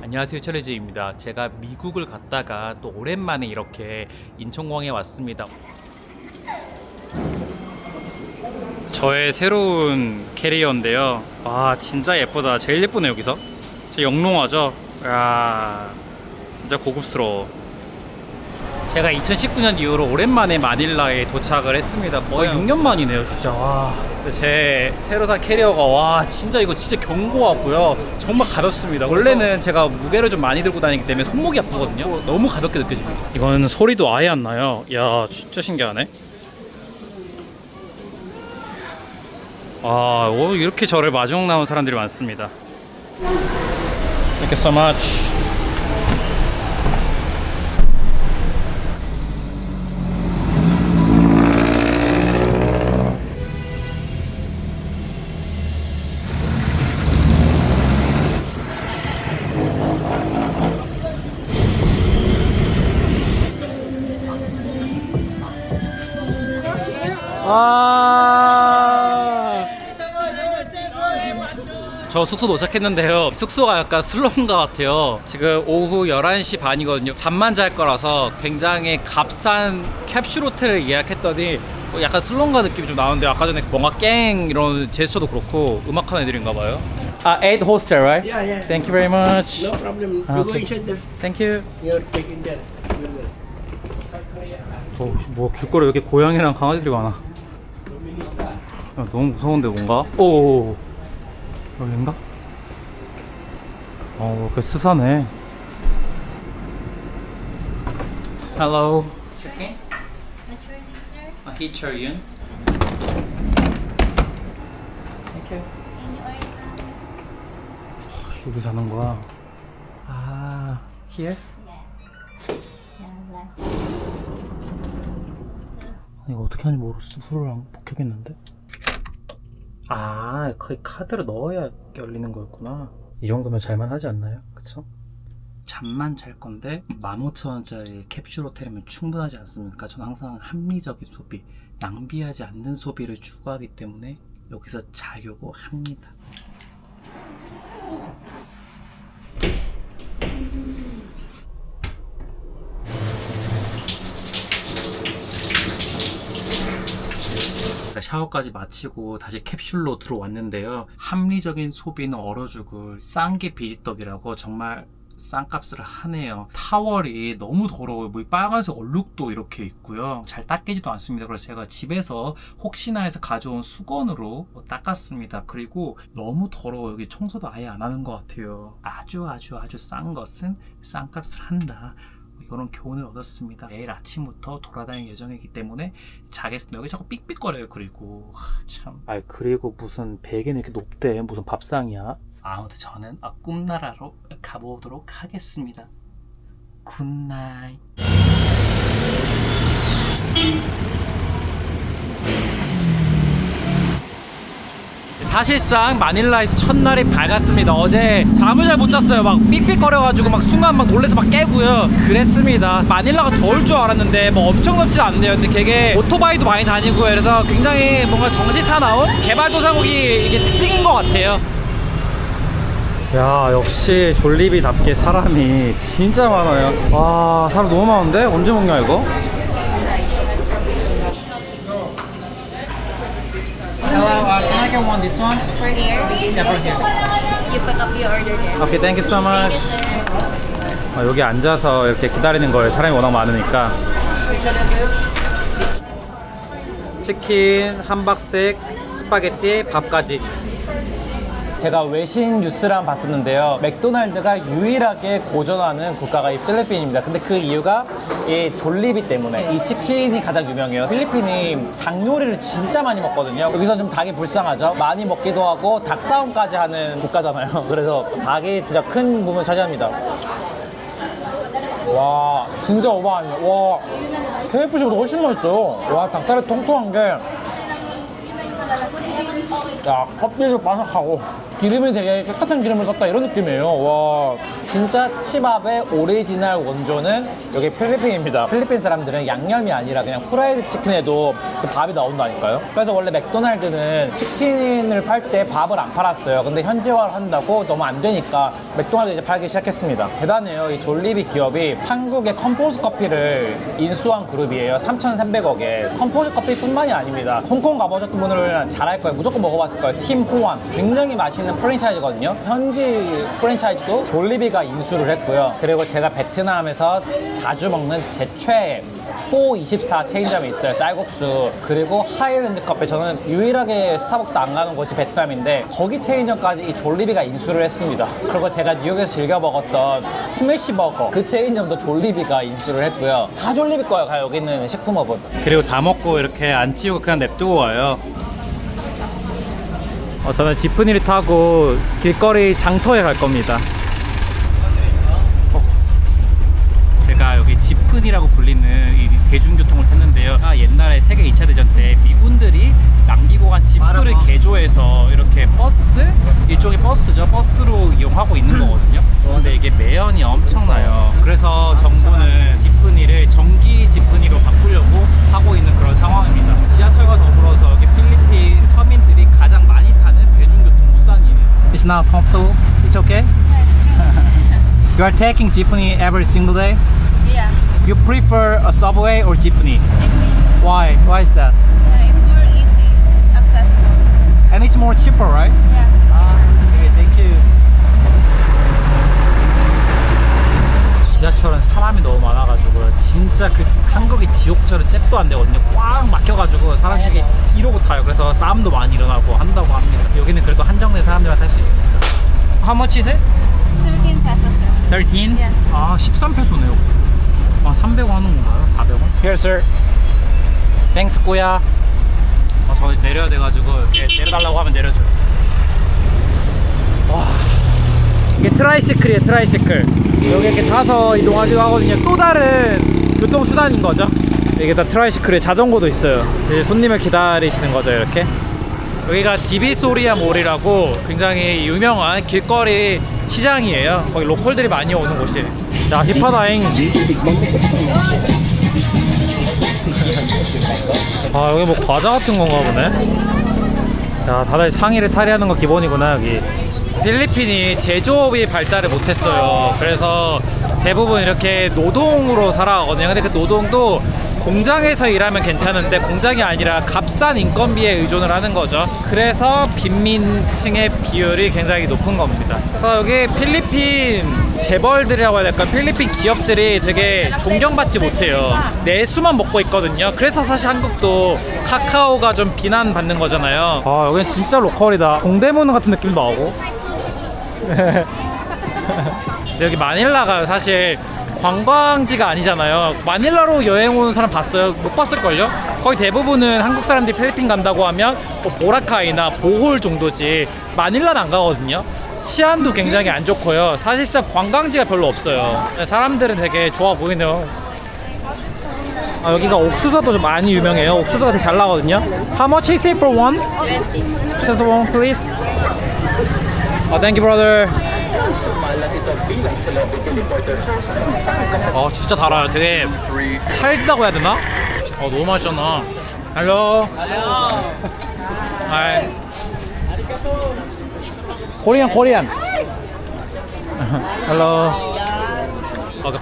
안녕하세요, 철레지입니다. 제가 미국을 갔다가 또 오랜만에 이렇게 인천공항에 왔습니다. 저의 새로운 캐리어인데요. 와, 진짜 예쁘다. 제일 예쁘네 여기서. 제 영롱하죠? 야, 진짜 고급스러워. 제가 2019년 이후로 오랜만에 마닐라에 도착을 했습니다. 거의 6년 만이네요, 진짜. 와. 제 새로 산 캐리어가 와, 진짜 이거 진짜 견고하고요. 정말 가볍습니다. 원래는 제가 무게를 좀 많이 들고 다니기 때문에 손목이 아프거든요. 너무 가볍게 느껴집니다. 이거는 소리도 아예 안 나요. 야, 진짜 신기하네. 아, 이렇게 저를 마중 나온 사람들이 많습니다. Thank you so much. 저 숙소 도착했는데요. 숙소가 약간 슬럼가 같아요. 지금 오후 11시 반이거든요. 잠만 잘 거라서 굉장히 값싼 캡슐 호텔을 예약했더니 약간 슬럼가 느낌이 좀 나는데, 아까 전에 뭔가 깽 이런 제스처도 그렇고 음악하는 애들인가 봐요. 아, 8 hostel, right? Yeah, yeah. Thank you very much. No problem. Ah, You go okay. inside there. Thank you. You're taking there. 뭐 길거리에 왜 이렇게 고양이랑 강아지들이 많아. 야, 너무 무서운데 뭔가? 오, 여긴가? 그 스사네. Hello. Check in. What's your name, sir? Hichuryeon. Thank you. Can you order now? 여기 자는 거야. 아, here? Yeah. Yeah, left. 이거 어떻게 하는지 모르겠어. 후루랑 복잡했는데. 아, 거기 카드를 넣어야 열리는 거였구나. 이 정도면 잘만 하지 않나요? 그쵸? 잠만 잘 건데 15,000원짜리 캡슐 호텔이면 충분하지 않습니까? 저는 항상 합리적인 소비, 낭비하지 않는 소비를 추구하기 때문에 여기서 자려고 합니다. 샤워까지 마치고 다시 캡슐로 들어왔는데요. 합리적인 소비는 얼어 죽을 싼 게 비지떡이라고 정말 싼 값을 하네요. 타월이 너무 더러워요. 뭐 빨간색 얼룩도 이렇게 있고요. 잘 닦이지도 않습니다. 그래서 제가 집에서 혹시나 해서 가져온 수건으로 닦았습니다. 그리고 너무 더러워. 여기 청소도 아예 안 하는 것 같아요. 아주 싼 것은 싼 값을 한다. 이런 교훈을 얻었습니다. 내일 아침부터 돌아다닐 예정이기 때문에 자겠습니다. 여기 자꾸 삑삑거려요. 그리고 참. 그리고 무슨 베개는 이렇게 높대. 무슨 밥상이야. 아무튼 저는 꿈나라로 가보도록 하겠습니다. 굿나잇. 사실상 마닐라에서 첫날이 밝았습니다. 어제 잠을 잘 못 잤어요. 막 삑삑거려가지고 막 순간 막 놀래서 막 깨고요. 그랬습니다. 마닐라가 더울 줄 알았는데 뭐 엄청 덥진 않네요. 근데 되게 오토바이도 많이 다니고요. 그래서 굉장히 뭔가 정신 사나운 개발도상국이 이게 특징인 것 같아요. 야, 역시 졸리비답게 사람이 진짜 많아요. 와, 사람 너무 많은데? 언제 먹냐 이거? Hello, can I get one this one? For here? Yeah, for here. You pick up your order there. Okay, thank you so much. Thank you, sir. 여기 앉아서 이렇게 기다리는 거예요. 사람이 워낙 많으니까. 치킨, 함박스테이크, 스파게티, 밥까지. 제가 외신 뉴스를 한번 봤었는데요. 맥도날드가 유일하게 고전하는 국가가 이 필리핀입니다. 근데 그 이유가 이 졸리비 때문에. 이 치킨이 가장 유명해요. 필리핀이 닭 요리를 진짜 많이 먹거든요. 여기서 좀 닭이 불쌍하죠. 많이 먹기도 하고 닭싸움까지 하는 국가잖아요. 그래서 닭이 진짜 큰 부분을 차지합니다. 와, 진짜 오버 아니에요. 와, KFC보다 훨씬 맛있어요. 와, 닭다리 통통한 게, 야, 껍질도 바삭하고. 기름이 되게 깨끗한 기름을 썼다 이런 느낌이에요. 와, 진짜 치밥의 오리지널 원조는 여기 필리핀입니다. 필리핀 사람들은 양념이 아니라 그냥 프라이드 치킨에도 그 밥이 나온다니까요. 그래서 원래 맥도날드는 치킨을 팔 때 밥을 안 팔았어요. 근데 현지화를 한다고 너무 안 되니까 맥도날드 이제 팔기 시작했습니다. 대단해요. 이 졸리비 기업이 한국의 컴포즈 커피를 인수한 그룹이에요. 3,300억에. 컴포즈 커피뿐만이 아닙니다. 홍콩 가보셨던 분들은 잘 알 거예요. 무조건 먹어봤을 거예요. 팀 호환. 굉장히 맛있는 프랜차이즈거든요. 현지 프랜차이즈도 졸리비가 인수를 했고요. 그리고 제가 베트남에서 자주 먹는 제 최애 424 체인점이 있어요. 쌀국수. 그리고 하이랜드 커피. 저는 유일하게 스타벅스 안 가는 곳이 베트남인데 거기 체인점까지 이 졸리비가 인수를 했습니다. 그리고 제가 뉴욕에서 즐겨 먹었던 스매시버거 그 체인점도 졸리비가 인수를 했고요. 다 졸리비 거예요. 여기 있는 식품업은. 그리고 다 먹고 이렇게 안 치우고 그냥 냅두고 와요. 저는 지프니를 타고 길거리 장터에 갈 겁니다. 제가 여기 지프니라고 불리는 이 대중교통을 탔는데요. 옛날에 세계 2차 대전 때 미군들이 남기고 간 지프를 개조해서 이렇게 버스? 일종의 버스죠. 버스로 이용하고 있는 거거든요. 근데 이게 매연이 엄청나요. 그래서 정부는 지프니를 전기 지프니로 바꾸려고 하고 있는 그런 상황입니다. 지하철과 더불어서 여기 필리핀 서민들이 가장 많이 타는 대중교통 수단이에요. It's not comfortable. It's okay. You are taking jeepney every single day? Yeah, You prefer a subway or jeepney? jeepney. Why? Why is that? Yeah, it's more easy. It's accessible. And it's more cheaper, right? Yeah. Okay, thank you. 지하철은 사람이 너무 많아가지고 진짜 그 한국의 지옥철은 잽도 안 되거든요. 꽉 막혀가지고 사람들이 이러고 타요. 그래서 싸움도 많이 일어나고 한다고 합니다. 여기는 그래도 한정된 사람들만 탈 수 있습니다. How much is it? 13 pesos, sir. 13? Yeah. 아, 13페소네요. 아, 300원 하는 건가요? 400원? Here, sir. Thanks, 꾸야. 저 내려야 돼가지고 이렇게 내려달라고 하면 내려줘요. 와, 이게 트라이시클이에요, 트라이시클. 여기 이렇게 타서 이동하기도 하거든요. 또 다른 교통수단인 거죠. 이게 다 트라이시클에 자전거도 있어요. 이제 손님을 기다리시는 거죠, 이렇게. 여기가 디비소리아 몰이라고 굉장히 유명한 길거리 시장이에요. 거기 로컬들이 많이 오는 곳이에요. 야, 힙하다잉. 아, 여기 뭐 과자 같은 건가 보네. 야, 다들 상의를 탈의하는 거 기본이구나, 여기. 필리핀이 제조업이 발달을 못했어요. 그래서 대부분 이렇게 노동으로 살아가거든요. 근데 그 노동도 공장에서 일하면 괜찮은데 공장이 아니라 값싼 인건비에 의존을 하는 거죠. 그래서 빈민층의 비율이 굉장히 높은 겁니다. 그래서 여기 필리핀 재벌들이라고 해야 될까? 필리핀 기업들이 되게 존경받지 못해요. 내수만 먹고 있거든요. 그래서 사실 한국도 카카오가 좀 비난받는 거잖아요. 아, 여기는 진짜 로컬이다. 동대문 같은 느낌도 나고. 여기 마닐라가 사실 관광지가 아니잖아요. 마닐라로 여행 오는 사람 봤어요? 못 봤을걸요? 거의 대부분은 한국 사람들이 필리핀 간다고 하면 뭐 보라카이나 보홀 정도지 마닐라는 안 가거든요. 치안도 굉장히 안 좋고요. 사실상 관광지가 별로 없어요. 사람들은 되게 좋아 보이네요. 아, 여기가 옥수수도 좀 많이 유명해요. 옥수수가 되게 잘 나거든요. How much is it for one? 20. Just one, please. Thank you, brother. 진짜 달아요. 되게 찰지다고 해야 되나? 너무 맛있잖아. Hello. Hi. Korean. Hello.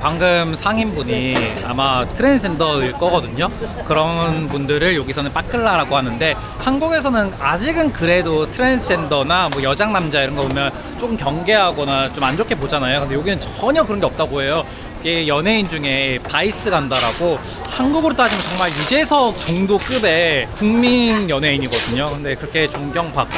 방금 상인분이 아마 트랜스젠더일 거거든요. 그런 분들을 여기서는 빠끌라라고 하는데 한국에서는 아직은 그래도 트랜스젠더나 뭐 여장 남자 이런 거 보면 조금 경계하거나 좀 안 좋게 보잖아요. 근데 여기는 전혀 그런 게 없다고 해요. 이게 연예인 중에 바이스 간다라고 한국으로 따지면 정말 유재석 정도급의 국민 연예인이거든요. 근데 그렇게 존경받고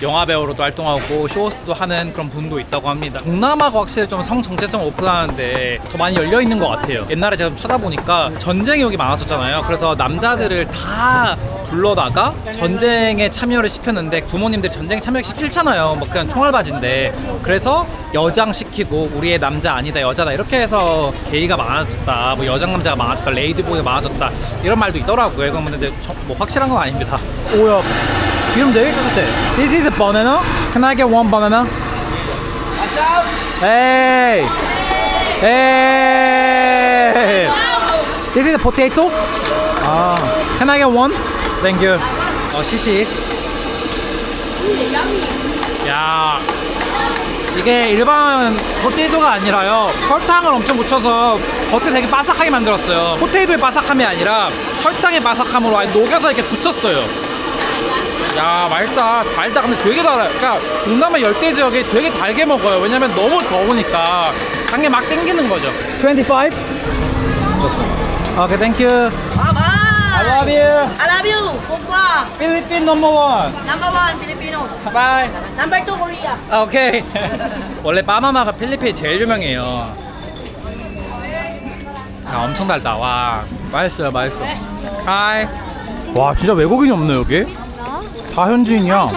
영화 배우로도 활동하고 쇼호스도 하는 그런 분도 있다고 합니다. 동남아가 확실히 좀 성 정체성 오픈하는데 더 많이 열려 있는 것 같아요. 옛날에 제가 좀 찾아보니까 전쟁이 여기 많았었잖아요. 그래서 남자들을 다 불러다가 전쟁에 참여를 시켰는데 부모님들이 전쟁에 참여 시키잖아요. 뭐 그냥 총알바지인데 그래서 여장 시키고 우리의 남자 아니다 여자다 이렇게 해서 게이가 많아졌다, 뭐 여장 남자가 많아졌다, 레이드보이가 많아졌다 이런 말도 있더라고요. 그건 근데 뭐 확실한 건 아닙니다. 오야. 기름 되게 깨끗해. This is a banana. Can I get one banana? Hey! Hey! This is a potato? 아, can I get one? Thank you. 시식. 야, 이게 일반 포테이토가 아니라요. 설탕을 엄청 묻혀서 겉에 되게 바삭하게 만들었어요. 포테이토의 바삭함이 아니라 설탕의 바삭함으로 아예 녹여서 이렇게 굳혔어요. 야, 맛있다. 달다. 근데 되게 달아요. 그러니까 동남아 열대 지역이 되게 달게 먹어요. 왜냐면 너무 더우니까 단 게 막 땡기는 거죠. 25? 오케이, thank you. I love you. I love you. Opa. Philippine number one. Number 1 Filipino. Bye. Number 2 Korea. 오케이. 원래 바나나가 필리핀이 제일 유명해요. 엄청 달다. 와, 맛있어요, 맛있어. 하이. 와, 진짜 외국인이 없네 여기. 다 현지인이야.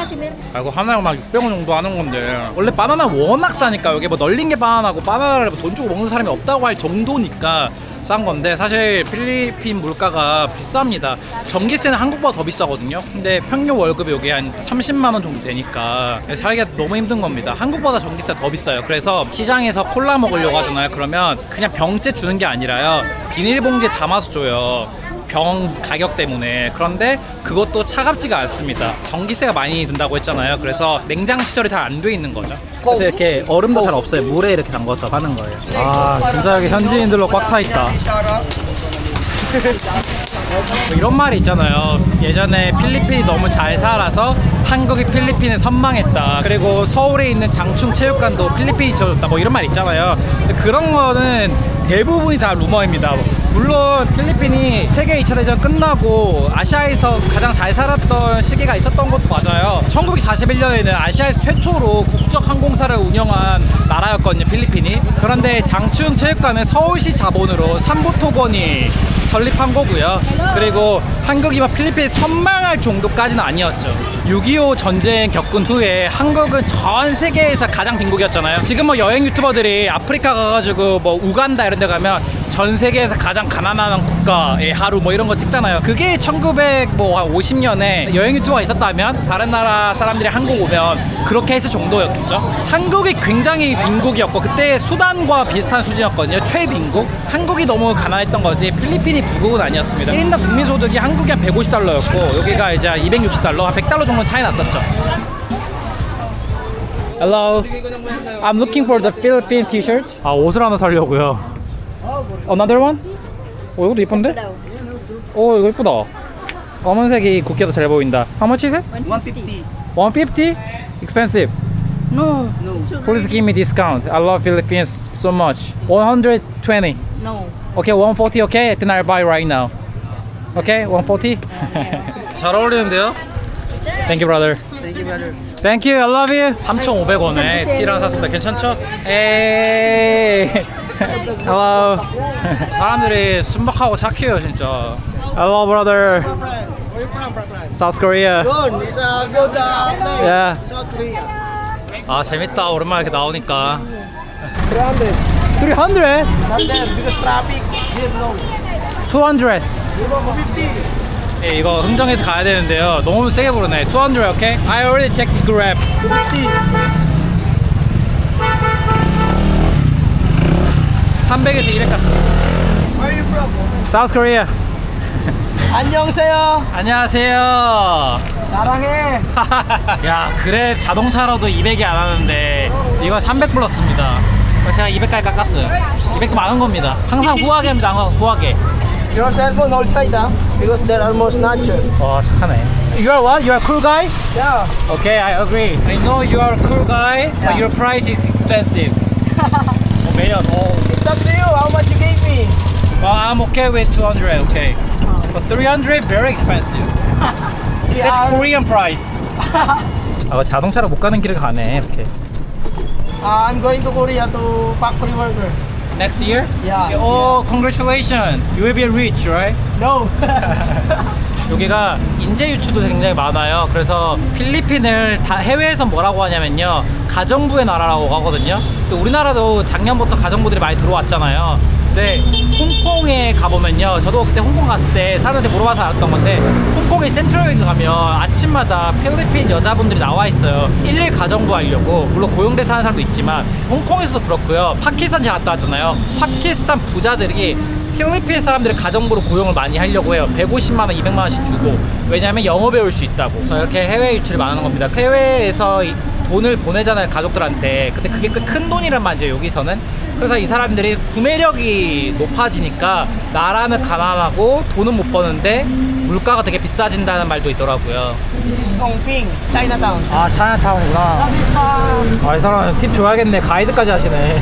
이거 하나가 막 600원 정도 하는 건데 원래 바나나 워낙 싸니까 여기 뭐 널린 게 바나나고 바나나를 돈 주고 먹는 사람이 없다고 할 정도니까 싼 건데 사실 필리핀 물가가 비쌉니다. 전기세는 한국보다 더 비싸거든요. 근데 평균 월급이 여기 한 30만 원 정도 되니까 살기가 너무 힘든 겁니다. 한국보다 전기세가 더 비싸요. 그래서 시장에서 콜라 먹으려고 하잖아요. 그러면 그냥 병째 주는 게 아니라요, 비닐봉지에 담아서 줘요. 병 가격 때문에. 그런데 그것도 차갑지가 않습니다. 전기세가 많이 든다고 했잖아요. 그래서 냉장 시설이 다 안 돼 있는 거죠. 그래서 이렇게 얼음도 잘 없어요. 물에 이렇게 담궈서 하는 거예요. 아, 진짜 여기 현지인들로 꽉 차 있다. 뭐 이런 말이 있잖아요. 예전에 필리핀이 너무 잘 살아서 한국이 필리핀을 선망했다. 그리고 서울에 있는 장충 체육관도 필리핀이 지어줬다. 뭐 이런 말 있잖아요. 근데 그런 거는 대부분이 다 루머입니다. 물론 필리핀이 세계 2차 대전 끝나고 아시아에서 가장 잘 살았던 시기가 있었던 것도 맞아요. 1941년에는 아시아에서 최초로 국적 항공사를 운영한 나라였거든요, 필리핀이. 그런데 장충 체육관은 서울시 자본으로 삼부토건이 설립한 거고요. 그리고 한국이 막 필리핀에 선망할 정도까지는 아니었죠. 6.25 전쟁 겪은 후에 한국은 전 세계에서 가장 빈국이었잖아요. 지금 뭐 여행 유튜버들이 아프리카 가가지고 뭐 우간다 이런 데 가면 전 세계에서 가장 가난한 국가의 하루 뭐 이런 거 찍잖아요. 그게 1950년에 여행 유튜버가 있었다면 다른 나라 사람들이 한국 오면 그렇게 했을 정도였겠죠. 한국이 굉장히 빈국이었고 그때 수단과 비슷한 수준이었거든요. 최빈국. 한국이 너무 가난했던 거지 필리핀이 빈국은 아니었습니다. 1인당 국민소득이 한국이 한 150달러였고 여기가 이제 260달러, 한 100달러 정도 차이 났었죠. Hello, I'm looking for the Philippine t-shirt. 아, 옷을 하나 사려고요. Another one? 이것도 이쁜데? 이거 이쁘다. 검은색이 굵게도 잘 보인다. How much is it? 150. 150? Expensive. No. Please give me discount. I love Philippines so much. 120. No. Okay, 140. Okay, then I'll buy right now. Okay, 140. 잘 어울리는데요? Thank you, brother. Thank you, brother. Thank you. I love you. 3,500원에 티를 하나 샀습니다. 괜찮죠? 에이. Hello. 사람들이 순박하고 착해요, 진짜. Hello, brother. Where you from, friend? South Korea. Good. It's a good place. Yeah. South Korea. 아, 재밌다. 오랜만에 이렇게 나오니까. 300. 300? Not there because traffic. Here, no. 200. 50. 예, 이거 흥정에서 가야 되는데요. 너무 세게 부르네. 200, okay? I already checked the Grab. 50. 300에서 200 갔어. Where are you from? South Korea. 안녕하세요. 안녕하세요. 사랑해. 야, 그랩 자동차로도 200이 안 하는데 이거 300 불렀습니다. 제가 200까지 깎았어요. 200도 많은 겁니다. 항상 후하게 합니다. 항상 후하게. Your cell phone hold tight, huh? Because they're almost snatcher. 와, 착하네. You are what? You are a cool guy? Yeah. Okay, I agree. I know you are a cool guy, but your price is expensive. 매년. It's up to you. How much you gave me? Well, I'm okay with 200. Okay, but 300 very expensive. That's Korean price. 아, 자동차로 못 가는 길을 가네 이렇게. I'm going to Korea to factory worker. Next year? Yeah. Oh, congratulations. You will be rich, right? No. 여기가 인재 유출도 굉장히 많아요. 그래서 필리핀을 다 해외에서 뭐라고 하냐면요, 가정부의 나라라고 하거든요. 또 우리나라도 작년부터 가정부들이 많이 들어왔잖아요. 네, 홍콩에 가보면요. 저도 그때 홍콩 갔을 때 사람한테 물어봐서 알았던 건데, 홍콩의 센트럴에 가면 아침마다 필리핀 여자분들이 나와 있어요. 일일 가정부 하려고. 물론 고용돼서 하는 사람도 있지만, 홍콩에서도 그렇고요. 파키스탄 제가 갔다 왔잖아요. 파키스탄 부자들이 필리핀 사람들의 가정부로 고용을 많이 하려고 해요. 150만 원, 200만 원씩 주고. 왜냐하면 영어 배울 수 있다고. 이렇게 해외 유출이 많은 겁니다. 해외에서 돈을 보내잖아요, 가족들한테. 근데 그게 꽤 큰 돈이란 말이죠, 여기서는. 그래서 이 사람들이 구매력이 높아지니까 나라는 가난하고 돈은 못 버는데 물가가 되게 비싸진다는 말도 있더라고요. This is Ongping, Chinatown. 아, 차이나타운이구나. 아, 이 사람 팁 줘야겠네. 가이드까지 하시네.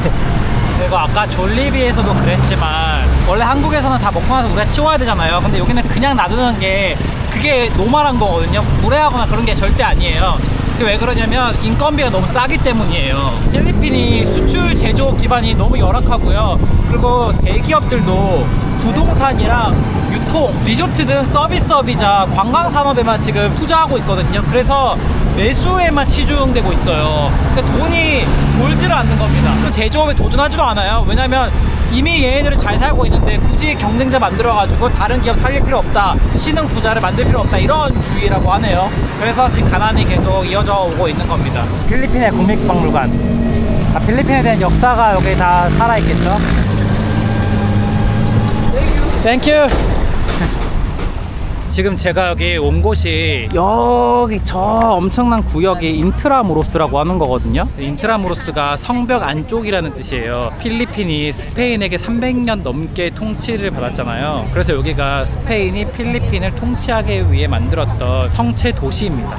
그리고 아까 졸리비에서도 그랬지만 원래 한국에서는 다 먹고 나서 우리가 치워야 되잖아요. 근데 여기는 그냥 놔두는 게 그게 노멀한 거거든요. 무례하거나 그런 게 절대 아니에요. 그게 왜 그러냐면 인건비가 너무 싸기 때문이에요. 필리핀이 수출 제조 기반이 너무 열악하고요. 그리고 대기업들도 부동산이랑 유통, 리조트 등 서비스업이자 관광 산업에만 지금 투자하고 있거든요. 그래서 매수에만 치중되고 있어요. 그러니까 돈이 돌지를 않는 겁니다. 그 제조업에 도전하지도 않아요. 왜냐면 이미 얘네들은 잘 살고 있는데 굳이 경쟁자 만들어가지고 다른 기업 살릴 필요 없다, 신흥 부자를 만들 필요 없다, 이런 주의라고 하네요. 그래서 지금 가난이 계속 이어져 오고 있는 겁니다. 필리핀의 국립박물관. 아, 필리핀에 대한 역사가 여기 다 살아있겠죠? 땡큐. 지금 제가 여기 온 곳이 여기 저 엄청난 구역이 인트라무로스라고 하는 거거든요. 인트라무로스가 성벽 안쪽이라는 뜻이에요. 필리핀이 스페인에게 300년 넘게 통치를 받았잖아요. 그래서 여기가 스페인이 필리핀을 통치하기 위해 만들었던 성체 도시입니다.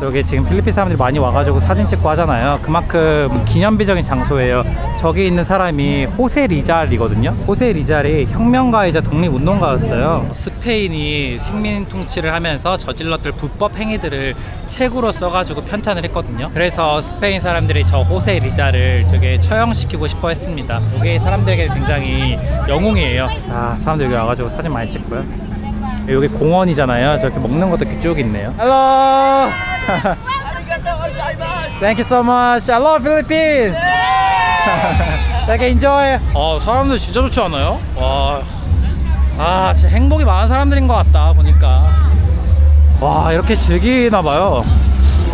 여기 지금 필리핀 사람들이 많이 와가지고 사진 찍고 하잖아요. 그만큼 기념비적인 장소예요. 저기 있는 사람이 호세 리잘이거든요. 호세 리잘이 혁명가이자 독립운동가였어요. 스페인이 식민 통치를 하면서 저질렀던 불법 행위들을 책으로 써가지고 편찬을 했거든요. 그래서 스페인 사람들이 저 호세 리잘을 되게 처형시키고 싶어 했습니다. 여기 사람들에게 굉장히 영웅이에요. 아, 사람들 여기 와가지고 사진 많이 찍고요. 여기 공원이잖아요. 저렇게 먹는 것도 이렇게 쭉 있네요. Hello. Thank you so much. I love Philippines. Thank you. Enjoy. 사람들 진짜 좋지 않아요? 와, 진짜 행복이 많은 사람들인 것 같다 보니까. 와, 이렇게 즐기나 봐요.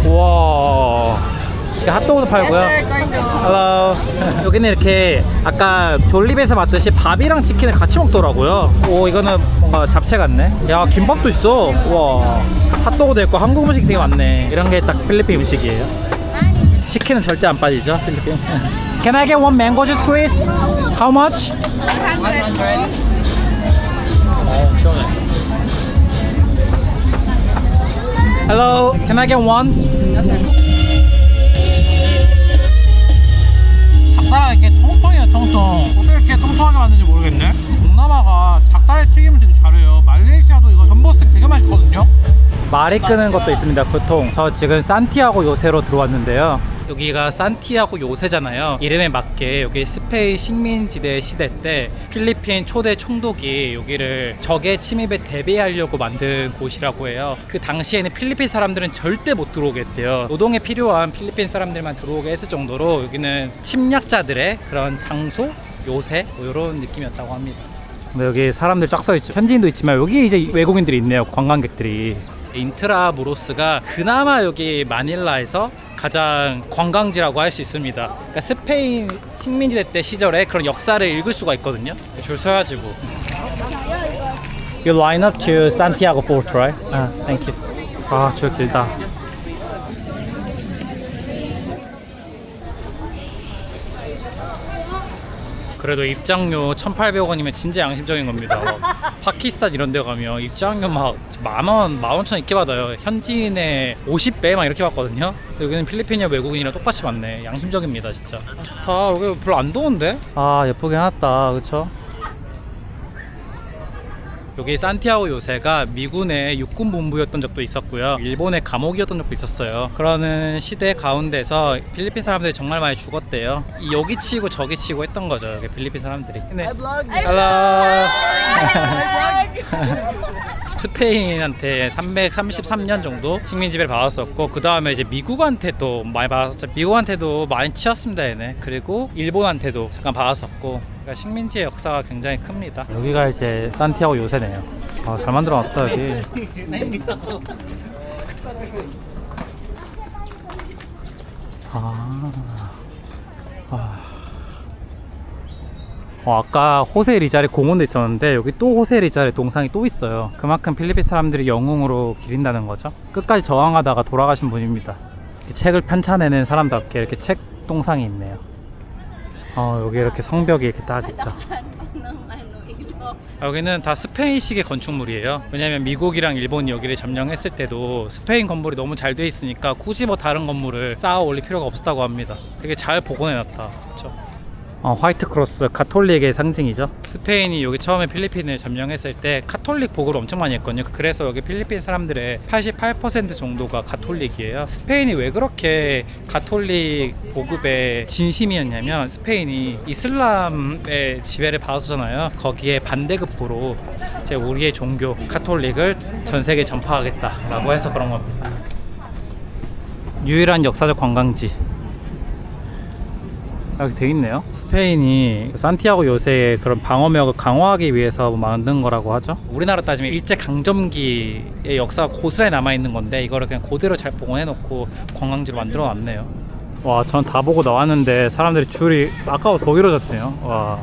와. 이렇게 핫도그도 팔고요. Hello. 여기는 이렇게 아까 졸립에서 봤듯이 밥이랑 치킨을 같이 먹더라고요. 오, 이거는 뭔가 잡채 같네. 야, 김밥도 있어. 와. 핫도그도 있고 한국 음식 되게 많네. 이런 게 딱 필리핀 음식이에요. 치킨은 절대 안 빠지죠, 필리핀. Can I get one mango juice, please? How much? 100. 시원해. Hello. Can I get one? 닭다리 이렇게 통통해요, 통통. 어떻게 이렇게 통통하게 만드는지 모르겠네. 동남아가 닭다리 튀김을 되게 잘해요. 말레이시아도 이거 전보스틱 되게 맛있거든요. 말이 끄는 것도 있습니다. 보통 저 지금 산티아고 요새로 들어왔는데요. 여기가 산티아고 요새잖아요. 이름에 맞게 여기 스페인 식민지대 시대 때 필리핀 초대 총독이 여기를 적의 침입에 대비하려고 만든 곳이라고 해요. 그 당시에는 필리핀 사람들은 절대 못 들어오게 했대요. 노동에 필요한 필리핀 사람들만 들어오게 했을 정도로 여기는 침략자들의 그런 장소, 요새 뭐 이런 느낌이었다고 합니다. 근데 여기 사람들 쫙 써있죠. 현지인도 있지만 여기 이제 외국인들이 있네요. 관광객들이. 인트라무로스가 그나마 여기 마닐라에서 가장 관광지라고 할 수 있습니다. 그러니까 스페인 식민지대 때 시절에 그런 역사를 읽을 수가 있거든요. 줄 서야지 뭐. You line up to Santiago Fort, right? Thank you. 아, 줄 길다. 그래도 입장료 1,800원이면 진짜 양심적인 겁니다. 파키스탄 이런 데 가면 입장료 막 만원, 15,000원 이렇게 받아요. 현지인의 50배 막 이렇게 받거든요. 여기는 필리핀이나 외국인이랑 똑같이 받네. 양심적입니다, 진짜. 좋다. 여기 별로 안 더운데? 아, 예쁘긴 하다. 그쵸? 여기 산티아고 요새가 미군의 육군 본부였던 적도 있었고요. 일본의 감옥이었던 적도 있었어요. 그러는 시대 가운데서 필리핀 사람들이 정말 많이 죽었대요. 여기 치고 저기 치고 했던 거죠. 여기 필리핀 사람들이. 네. Hello. 스페인한테 333년 정도 식민지배를 받았었고, 그 다음에 이제 미국한테도 많이 받았었죠. 미국한테도 많이 치였습니다, 얘네. 그리고 일본한테도 잠깐 받았었고. 그러니까 식민지의 역사가 굉장히 큽니다. 여기가 이제 산티아고 요새네요. 아, 잘 만들어놨다 여기. 아까 호세 리자리 공원도 있었는데 여기 또 호세 리자리 동상이 또 있어요. 그만큼 필리핀 사람들이 영웅으로 기린다는 거죠. 끝까지 저항하다가 돌아가신 분입니다. 책을 편찬해낸 사람답게 이렇게 책 동상이 있네요. 여기 이렇게 성벽이 이렇게 딱 있죠. 여기는 다 스페인식의 건축물이에요. 왜냐면 미국이랑 일본이 여기를 점령했을 때도 스페인 건물이 너무 잘 돼 있으니까 굳이 뭐 다른 건물을 쌓아 올릴 필요가 없었다고 합니다. 되게 잘 복원해놨다. 그렇죠? 화이트 크로스, 가톨릭의 상징이죠. 스페인이 여기 처음에 필리핀을 점령했을 때 카톨릭 복음을 엄청 많이 했거든요. 그래서 여기 필리핀 사람들의 88% 정도가 가톨릭이에요. 스페인이 왜 그렇게 가톨릭 복음에 진심이었냐면 스페인이 이슬람의 지배를 받았잖아요. 거기에 반대급부로 이제 우리의 종교 카톨릭을 전 세계에 전파하겠다라고 해서 그런 겁니다. 유일한 역사적 관광지 여기 돼 있네요. 스페인이 산티아고 요새의 그런 방어력을 강화하기 위해서 만든 거라고 하죠. 우리나라 따지면 일제 강점기의 역사가 고스란히 남아 있는 건데 이거를 그냥 그대로 잘 복원해 놓고 관광지로 만들어 놨네요. 와, 전 다 보고 나왔는데 사람들이 줄이 아까보다 더 길어졌네요. 와,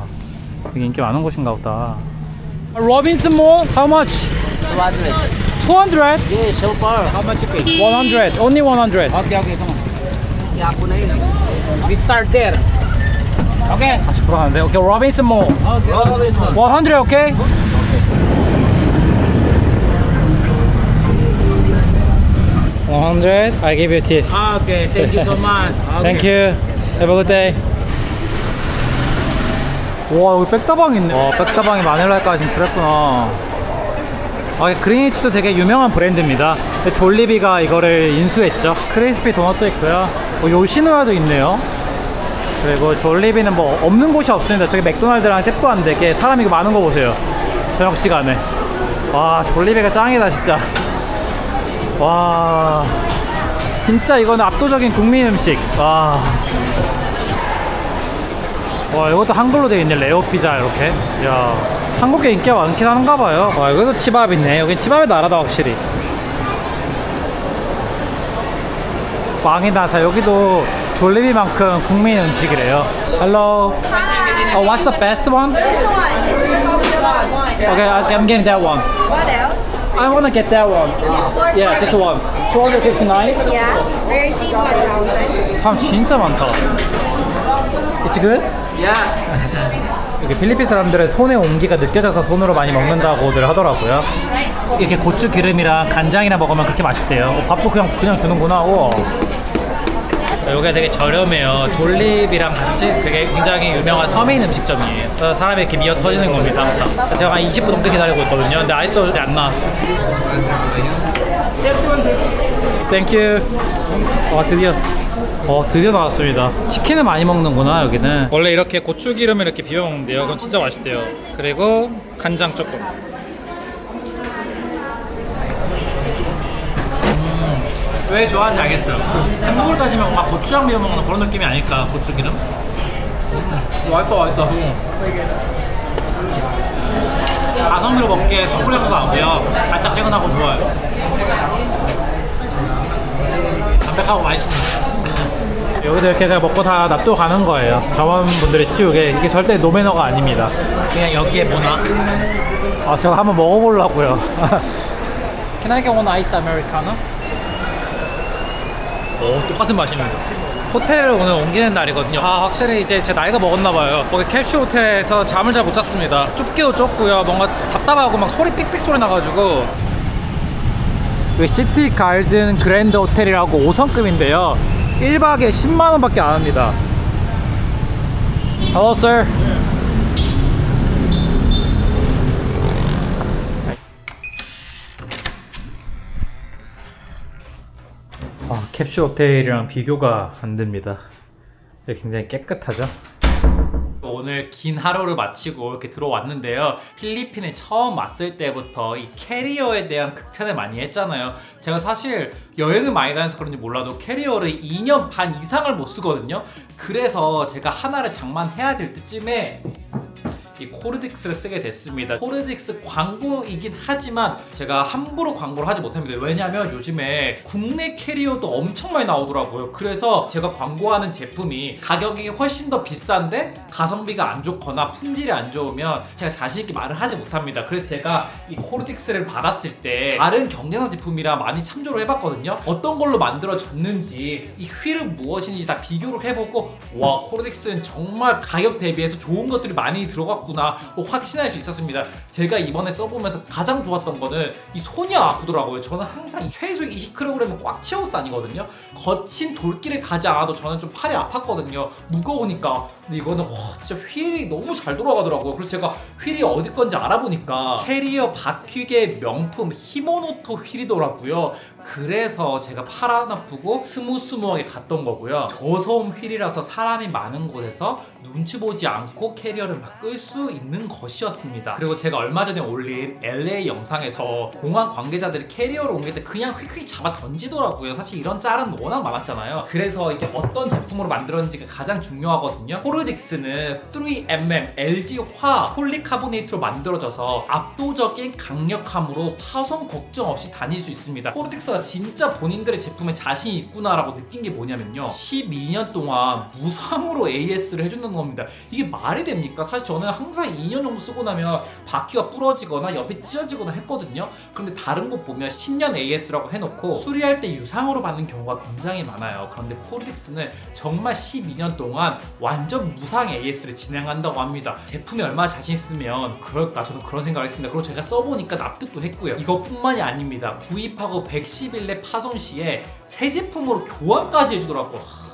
되게 인기 많은 곳인가 보다. 로빈슨 몰, how much? 200. Yeah, so far. How much you pay? 100. Only 100. Okay, okay, come on. Yeah, ako na yun. We start there. Okay. 다시 돌아가는데. 오케이, 로빈슨 몰. Okay. Oh, this one. 100, 오케이? 100. I give you a tip. Okay, thank you so much. Thank you. Have a good day. 와, 여기 백다방 있네. 백다방이 마닐라까지 진출했구나. 그리니치도 되게 유명한 브랜드입니다. 졸리비가 이거를 인수했죠. 크리스피 도넛도 있고요. 요시노야도 있네요. 그리고 졸리비는 뭐 없는 곳이 없습니다. 저기 맥도날드랑 잽도 안 되게 사람이 많은 거 보세요. 저녁 시간에. 와, 졸리비가 짱이다 진짜. 와, 진짜 이거는 압도적인 국민 음식. 와, 이것도 한글로 되어 있네. 레오 피자 이렇게. 야, 한국에 인기가 많긴 한가 봐요. 여기도 치밥 있네. 여기 치밥의 나라다 확실히. 왕이 나서 여기도 졸리비만큼 국민 음식이래요. Hello. What's the best one? This one. This is the popular one. Okay, I'm getting that one. What else? I wanna get that one. Yeah, this one. 259. Yeah. Where is 1,000? 사람 진짜 많다. It's good? Yeah. 여기 필리핀 사람들의 손의 온기가 느껴져서 손으로 많이 먹는다고들 하더라고요. 이렇게 고추 기름이랑 간장이랑 먹으면 그렇게 맛있대요. 밥도 그냥 주는구나. 우와. 여기가 되게 저렴해요. 졸립이랑 같이 그게 굉장히 유명한 서민 음식점이에요. 그래서 사람이 이렇게 미어 터지는 겁니다 항상. 제가 한 20분 넘게 기다리고 있거든요. 근데 아직도 안 나왔어. 땡큐. 드디어 나왔습니다. 치킨을 많이 먹는구나 여기는. 원래 이렇게 고추기름을 이렇게 비벼 먹는데요. 그건 진짜 맛있대요. 그리고 간장 조금. 왜 좋아하는지 알겠어요. 한국으로 따지면 뭔가 고추장 비벼 먹는 그런 느낌이 아닐까. 고추기름. 맛있다. 가성비로 먹기에 숯불향도 나고요. 달짝지근하고 좋아요. 담백하고 맛있습니다. 여기도 이렇게 그냥 먹고 다 놔두고 가는 거예요. 점원분들이 치우게. 이게 절대 노매너가 아닙니다. 그냥 여기에 문화. 제가 한번 먹어보려고요. Can I get one ice americano? 똑같은 맛입니다. 호텔을 오늘 옮기는 날이거든요. 확실히 이제 제 나이가 먹었나봐요. 거기 캡슐 호텔에서 잠을 잘 못 잤습니다. 좁기도 좁고요. 뭔가 답답하고 막 소리 삑삑 소리 나가지고. 여기 시티 가든 그랜드 호텔이라고 5성급인데요. 1박에 10만원 밖에 안 합니다. Hello, sir. 캡슐 호텔이랑 비교가 안 됩니다. 굉장히 깨끗하죠? 오늘 긴 하루를 마치고 이렇게 들어왔는데요. 필리핀에 처음 왔을 때부터 이 캐리어에 대한 극찬을 많이 했잖아요. 제가 사실 여행을 많이 다녀서 그런지 몰라도 캐리어를 2년 반 이상을 못 쓰거든요. 그래서 제가 하나를 장만해야 될 때쯤에 이 코르딕스를 쓰게 됐습니다. 코르딕스 광고이긴 하지만 제가 함부로 광고를 하지 못합니다. 왜냐하면 요즘에 국내 캐리어도 엄청 많이 나오더라고요. 그래서 제가 광고하는 제품이 가격이 훨씬 더 비싼데 가성비가 안 좋거나 품질이 안 좋으면 제가 자신있게 말을 하지 못합니다. 그래서 제가 이 코르딕스를 받았을 때 다른 경쟁사 제품이랑 많이 참조를 해봤거든요. 어떤 걸로 만들어졌는지 이 휠은 무엇인지 다 비교를 해보고 와, 코르딕스는 정말 가격 대비해서 좋은 것들이 많이 들어갔구나 확신할 수 있었습니다. 제가 이번에 써보면서 가장 좋았던 거는 이 손이 아프더라고요. 저는 항상 최소 20kg을 꽉 채워서 다니거든요. 거친 돌길을 가지 않아도 저는 좀 팔이 아팠거든요. 무거우니까. 근데 이거는 와, 진짜 휠이 너무 잘 돌아가더라고요. 그래서 제가 휠이 어디 건지 알아보니까 캐리어 바퀴계 명품 히모노토 휠이더라고요. 그래서 제가 팔 안 아프고 스무스무하게 갔던 거고요. 저소음 휠이라서 사람이 많은 곳에서 눈치 보지 않고 캐리어를 막 끌 수 있는 것이었습니다. 그리고 제가 얼마 전에 올린 LA 영상에서 공항 관계자들이 캐리어를 옮길 때 그냥 휙휙 잡아 던지더라고요. 사실 이런 짤은 워낙 많았잖아요. 그래서 이게 어떤 제품으로 만들었는지가 가장 중요하거든요. 코르딕스는 3mm LG화 폴리카보네이트로 만들어져서 압도적인 강력함으로 파손 걱정 없이 다닐 수 있습니다. 코르딕스가 진짜 본인들의 제품에 자신이 있구나라고 느낀 게 뭐냐면요, 12년 동안 무상으로 AS를 해주는 겁니다. 이게 말이 됩니까? 사실 저는 항상 2년 정도 쓰고 나면 바퀴가 부러지거나 옆이 찢어지거나 했거든요. 그런데 다른 곳 보면 10년 AS라고 해놓고 수리할 때 유상으로 받는 경우가 굉장히 많아요. 그런데 코르딕스는 정말 12년 동안 완전 무상 AS를 진행한다고 합니다. 제품이 얼마나 자신 있으면 그럴까, 저는 그런 생각을 했습니다. 그리고 제가 써보니까 납득도 했고요. 이것뿐만이 아닙니다. 구입하고 110일 내 파손 시에 새 제품으로 교환까지 해주더라고요.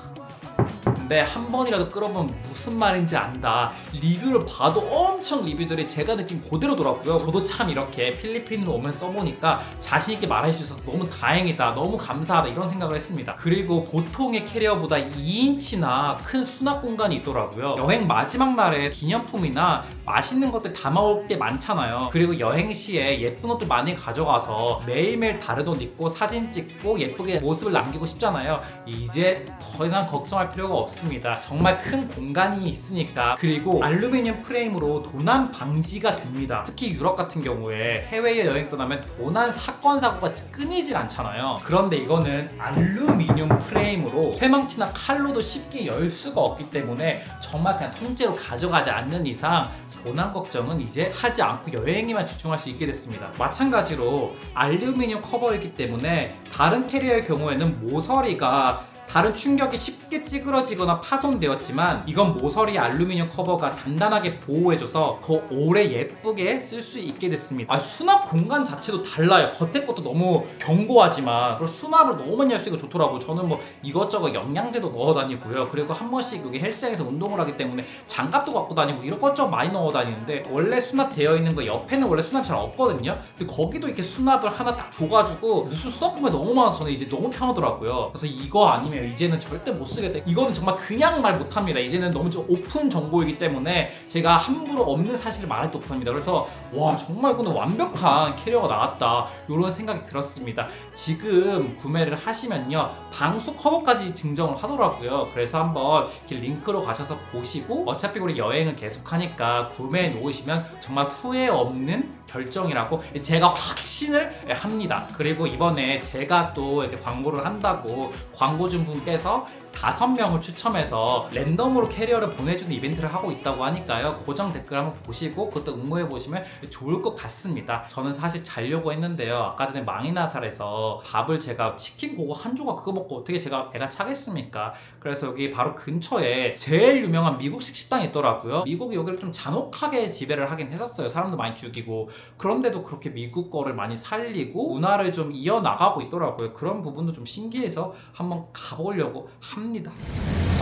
근데 한 번이라도 끌어보면 무슨 말인지 안다. 리뷰를 봐도 엄청 리뷰들이 제가 느낀 그대로더라고요. 저도 참 이렇게 필리핀으로 오면 써보니까 자신있게 말할 수 있어서 너무 다행이다, 너무 감사하다, 이런 생각을 했습니다. 그리고 보통의 캐리어보다 2인치나 큰 수납 공간이 있더라고요. 여행 마지막 날에 기념품이나 맛있는 것들 담아올 게 많잖아요. 그리고 여행 시에 예쁜 옷들 많이 가져가서 매일매일 다른 옷 입고 사진 찍고 예쁘게 모습을 남기고 싶잖아요. 이제 더 이상 걱정할 필요가 없습니다. 정말 큰 공간이 있으니까. 그리고 알루미늄 프레임으로 도난 방지가 됩니다. 특히 유럽 같은 경우에 해외에 여행 떠나면 도난 사건 사고가 끊이질 않잖아요. 그런데 이거는 알루미늄 프레임으로 쇠망치나 칼로도 쉽게 열 수가 없기 때문에 정말 그냥 통째로 가져가지 않는 이상 도난 걱정은 이제 하지 않고 여행에만 집중할 수 있게 됐습니다. 마찬가지로 알루미늄 커버이기 때문에 다른 캐리어의 경우에는 모서리가 다른 충격이 쉽게 찌그러지거나 파손되었지만 이건 모서리 알루미늄 커버가 단단하게 보호해줘서 더 오래 예쁘게 쓸 수 있게 됐습니다. 수납 공간 자체도 달라요. 겉에 것도 너무 견고하지만 그리고 수납을 너무 많이 할 수 있고 좋더라고요. 저는 뭐 이것저것 영양제도 넣어 다니고요. 그리고 한 번씩 여기 헬스장에서 운동을 하기 때문에 장갑도 갖고 다니고 이것저것 많이 넣어 다니는데 원래 수납되어 있는 거 옆에는 원래 수납 잘 없거든요. 근데 거기도 이렇게 수납을 하나 딱 줘가지고 무슨 수납 공간이 너무 많아서 저는 이제 너무 편하더라고요. 그래서 이거 아니면 이제는 절대 못 쓰겠다. 이거는 정말 그냥 말 못합니다. 이제는 너무 좀 오픈 정보이기 때문에 제가 함부로 없는 사실을 말할 수 없습니다. 그래서 와, 정말 이거는 완벽한 캐리어가 나왔다, 이런 생각이 들었습니다. 지금 구매를 하시면요 방수 커버까지 증정을 하더라고요. 그래서 한번 이렇게 링크로 가셔서 보시고 어차피 우리 여행을 계속하니까 구매해 놓으시면 정말 후회 없는 결정이라고 제가 확신을 합니다. 그리고 이번에 제가 또 이렇게 광고를 한다고 광고 준 분께서 5명을 추첨해서 랜덤으로 캐리어를 보내주는 이벤트를 하고 있다고 하니까요, 고정 댓글 한번 보시고 그것도 응모해보시면 좋을 것 같습니다. 저는 사실 자려고 했는데요, 아까 전에 망이나살에서 밥을 제가 치킨 고거 한 조각 그거 먹고 어떻게 제가 배가 차겠습니까? 그래서 여기 바로 근처에 제일 유명한 미국식 식당이 있더라고요. 미국이 여기를 좀 잔혹하게 지배를 하긴 했었어요. 사람도 많이 죽이고. 그런데도 그렇게 미국 거를 많이 살리고 문화를 좀 이어나가고 있더라고요. 그런 부분도 좀 신기해서 한번 가보려고 합니다.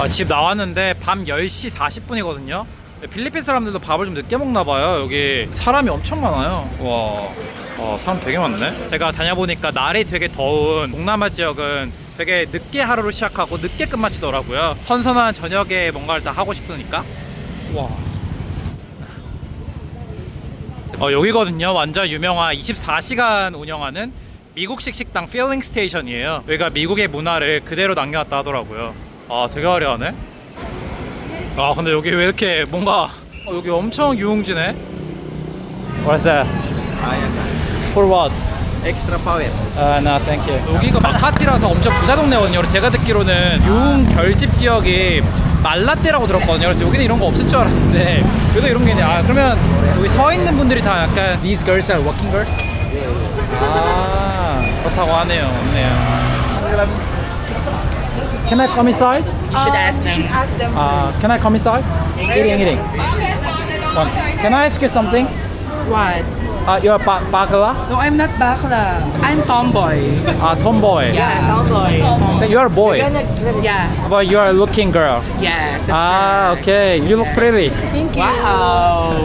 집 나왔는데 밤 10시 40분이거든요 필리핀 사람들도 밥을 좀 늦게 먹나봐요. 여기 사람이 엄청 많아요. 와, 사람 되게 많네. 제가 다녀보니까 날이 되게 더운 동남아 지역은 되게 늦게 하루를 시작하고 늦게 끝마치더라고요. 선선한 저녁에 뭔가를 다 하고 싶으니까. 와, 여기거든요. 완전 유명한 24시간 운영하는 미국식 식당 필링 스테이션이에요. 여기가 미국의 문화를 그대로 남겨놨다 하더라고요. 되게 화려하네. 근데 여기 왜 이렇게 뭔가 여기 엄청 유흥지네. What's that? For what? Extra power. No, thank you. 여기가 마카티라서 엄청 부자 동네거든요. 제가 듣기로는 유흥 결집 지역이 말라떼라고 들었거든요. 그래서 여기는 이런 거 없을 줄 알았는데 여기도 이런 게 있네. 아, 그러면 여기 서 있는 분들이 다 약간 These girls are working girls? 아, 그렇다고 하네요. 없네요. Can I come inside? You should ask them. Ask them. Can I come inside? Eating. Can I ask you something? What? You're bakla? No, I'm not bakla. I'm tomboy. Tomboy. Yeah, tomboy. You are a boy, Yeah. but you are a looking girl. Yes. That's Okay. You look pretty. Thank you. Wow.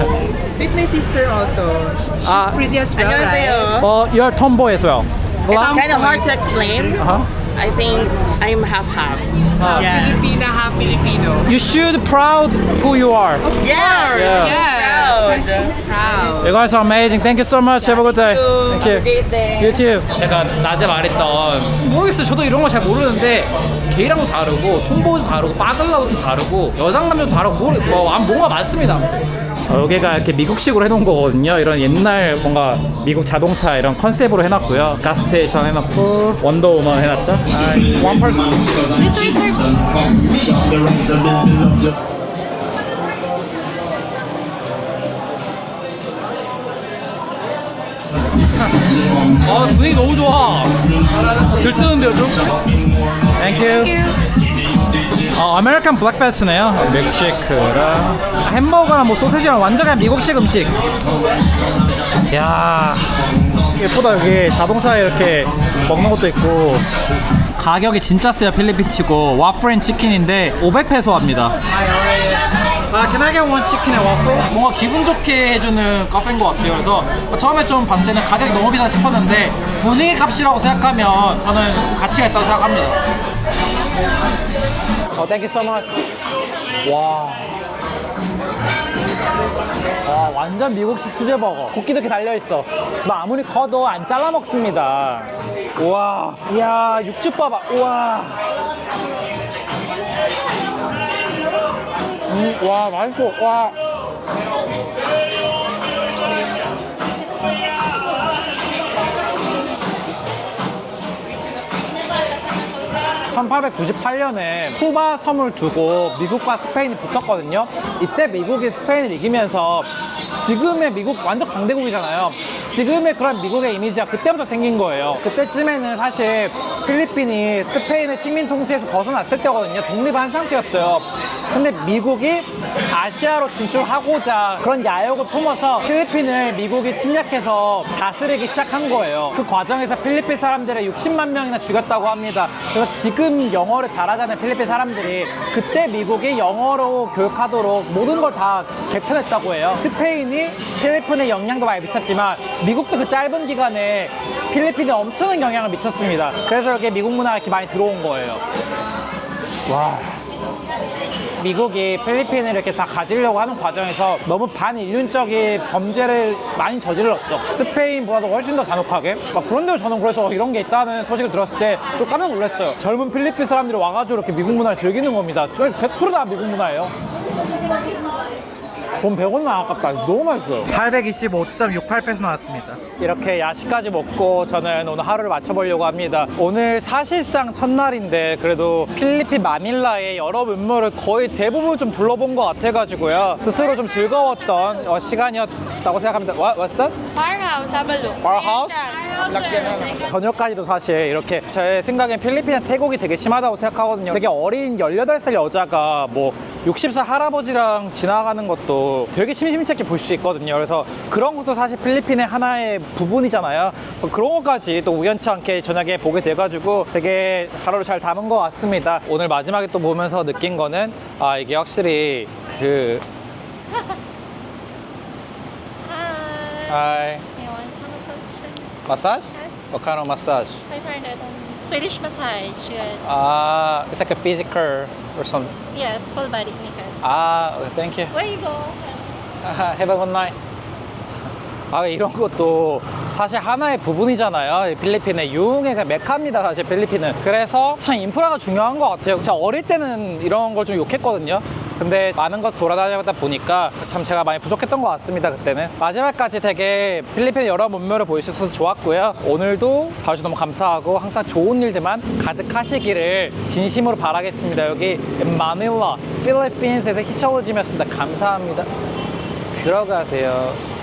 With my sister also. She's pretty as well, right? Oh, you are tomboy as well. It's kind of hard to explain. Uh-huh. I think I'm half-half. Half Filipina, half Filipino. You should proud who you are. Yes! Yes, we're so proud. You guys are amazing. Thank you so much. Have a good day. Thank you. Great day. You too. 제가 낮에 말했던 모르겠어요. 저도 이런 거 잘 모르는데 게이랑도 다르고 톰보이도 다르고 빠글라도 좀 다르고 여장남녀도 다르고 뭔가 많습니다. 여기가 이렇게 미국식으로 해놓은 거거든요. 이런 옛날 뭔가 미국 자동차 이런 컨셉으로 해놨고요. 가스스테이션 해놨고 원더우먼 해놨죠. One person. 분위기 너무 좋아. 들뜨는데요 좀? Thank you. 아메리칸 블랙패스네요. 밀크쉐이크랑 햄버거랑 뭐 소세지랑 완전 그냥 미국식 음식. 야, 예쁘다. 여기 자동차에 이렇게 먹는 것도 있고. 가격이 진짜 세요. 필리핀 치고 와플 앤 치킨인데 500페소 합니다. Can I get one chicken and waffle? 뭔가 기분 좋게 해주는 카페인 것 같아요. 그래서 처음에 좀 봤을 때는 가격이 너무 비싸 싶었는데 분위기 값이라고 생각하면 저는 가치가 있다고 생각합니다. Thank you so much. 와, 완전 미국식 수제버거. 굽기도 이렇게 달려있어. 뭐 아무리 커도 안 잘라 먹습니다. 우와, 이야, 육즙 봐봐. 우와. 와, 맛있어. 와. (1898년에) 쿠바 섬을 두고 미국과 스페인이 붙었거든요. 이때 미국이 스페인을 이기면서 지금의 미국 완전 강대국이잖아요. 지금의 그런 미국의 이미지가 그때부터 생긴 거예요. 그때쯤에는 사실 필리핀이 스페인의 식민 통치에서 벗어났을 때거든요. 독립한 상태였어요. 근데 미국이 아시아로 진출하고자 그런 야욕을 품어서 필리핀을 미국이 침략해서 다스리기 시작한 거예요. 그 과정에서 필리핀 사람들을 60만 명이나 죽였다고 합니다. 그래서 지금 영어를 잘하자는 필리핀 사람들이 그때 미국이 영어로 교육하도록 모든 걸 다 개편했다고 해요. 스페인이 필리핀에 영향도 많이 미쳤지만 미국도 그 짧은 기간에 필리핀에 엄청난 영향을 미쳤습니다. 그래서 이렇게 미국 문화가 이렇게 많이 들어온 거예요. 와. 미국이 필리핀을 이렇게 다 가지려고 하는 과정에서 너무 반인륜적인 범죄를 많이 저질렀죠. 스페인보다도 훨씬 더 잔혹하게. 그런데도 저는 그래서 이런 게 있다는 소식을 들었을 때 좀 깜짝 놀랐어요. 젊은 필리핀 사람들이 와가지고 이렇게 미국 문화를 즐기는 겁니다. 100% 다 미국 문화예요. 돈 100원은 안 아깝다. 너무 맛있어요. 825.68페소 나왔습니다. 이렇게 야식까지 먹고 저는 오늘 하루를 마쳐보려고 합니다. 오늘 사실상 첫날인데 그래도 필리핀 마닐라의 여러 문물을 거의 대부분 좀 둘러본 것 같아가지고요. 스스로 좀 즐거웠던 시간이었다고 생각합니다. What's that? Firehouse, have a look. Firehouse? 저녁까지도 사실 이렇게 제 생각엔 필리핀이나 태국이 되게 심하다고 생각하거든요. 되게 어린 18살 여자가 뭐 60살 할아버지랑 지나가는 것도 되게 심심찮게 볼 수 있거든요. 그래서 그런 것도 사실 필리핀의 하나의 부분이잖아요. 그래서 그런 것까지 또 우연치 않게 저녁에 보게 돼가지고 되게 하루를 잘 담은 것 같습니다. 오늘 마지막에 또 보면서 느낀 거는 이게 확실히 그 Hi. You want some massage? Massage? Yes. What kind of massage? 500. Swedish massage. Good. It's like a physical or something. Yes, full body. Good. Thank you. Where you go? Have a good night. 이런 것도 사실 하나의 부분이잖아요. 필리핀의 유흥의 메카입니다. 사실 필리핀은. 그래서 참 인프라가 중요한 것 같아요. 제가 어릴 때는 이런 걸 좀 욕했거든요. 근데 많은 것을 돌아다니다 보니까 참 제가 많이 부족했던 것 같습니다. 그때는 마지막까지 되게 필리핀의 여러 면모를 보여주셔서 좋았고요. 오늘도 봐주셔서 너무 감사하고 항상 좋은 일들만 가득하시기를 진심으로 바라겠습니다. 여기 마닐라 필리핀스에서 히철로짐이었습니다. 감사합니다. 들어가세요.